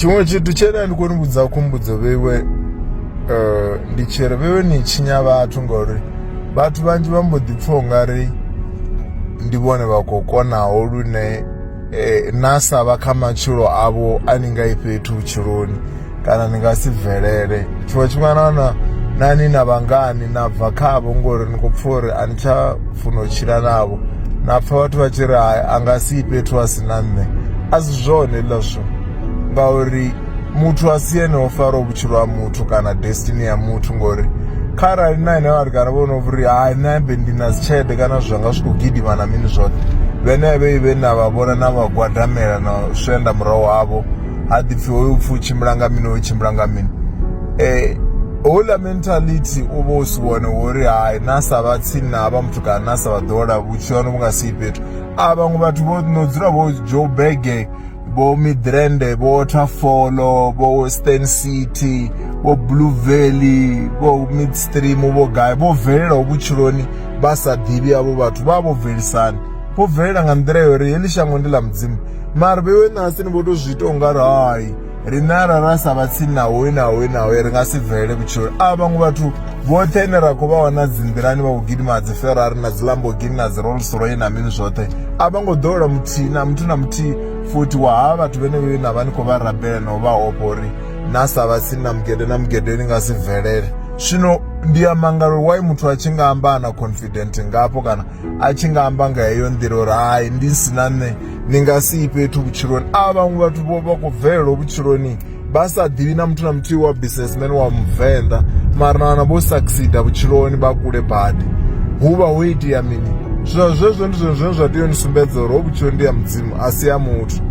chimwe chithu chene ndikoni kudza khumbudzo veiwe ndi chero veiwe ni chinya vathu ngori vathu vanji vambodipfa ungari ndi vone vakokonaho lune nasava kha matshilo avo aningai fhethu vutshiloni kana ni nga si bvelele tshiṅwe tshifhinga nani na vangani na bva khavho ngori ni khou pfa uri ani tsha funa u tshila navho na pfa vhathu vha tshi ri a nga si fhethu a si na nṋe a si zwone hezwo ngauri muthu a si ene o faraho vhutshilo ha muthu kana destiny ya muthu ngori kharali na ine vari kana vona uri hai nambe ndi na dzi tshelede kana zwanga zwi khou gidima na mini zwoṱhe venevhe ive na vha vhona na vhagwadamela na swenda murahu havho ha ḓipfi hoyu upfi u tshimbila nga mini hoyu tshimbila nga mini houḽa mentality u vha u si wone wori hai na sa vha tsini na havha muthu kana na sa vha ḓowela vhutshiloni vhu nga si fhethu a vhaṅwe vhathu vho no dzula vho Joburg vho Midrand vho Waterfall vho Western City vho Blue Valley vho Midstream vho gai vho bvelelaho vhutshiloni vha sa ḓivhi avho vhathu vha vho bvelisani vho bvelela nga nḓila yori heḽi shango ndi ḽa mudzimu mara vheiwe nasi ni vho to zwi ita ungari hai riṋe arali ra sa vha tsini naho ri nga si bvelele vhutshiloni a vhaṅwe vhathu vhoṱhe ene ra khou vha wana dzi nḓilani vha khou gidima dzi Ferrari na dzi Lamborghini na dzi Rolls Royce na mini zwoṱhe a vha ngo ḓowela muthihi na muthu na muthihi futhi wa havha vhathu vhene vhe na vha ni khou vha rabela na u vha opa uri na sa vha tsini na mugede ni nga si bvelele zwino ndi ya mangalo wai muthu a tshi nga amba na confident ngapo kana a tshi nga amba nga heyo nḓila uri hai ndi sina nṋe ni nga si fhethu vhutshiloni a vhaṅwe vhathu vho vha khou bvelelaho vhutshiloni vha sa ḓivhi na muthu na muthihi wa businessman wa muvenḓa mara na wana vho succeeda vhutshiloni vha kule badi hu vha ho itea mini zwino zwezwo ndi zwone zwine zwa tea u ni sumbedza uri ho vhutshilo ndi ya mudzimu a si ya muthu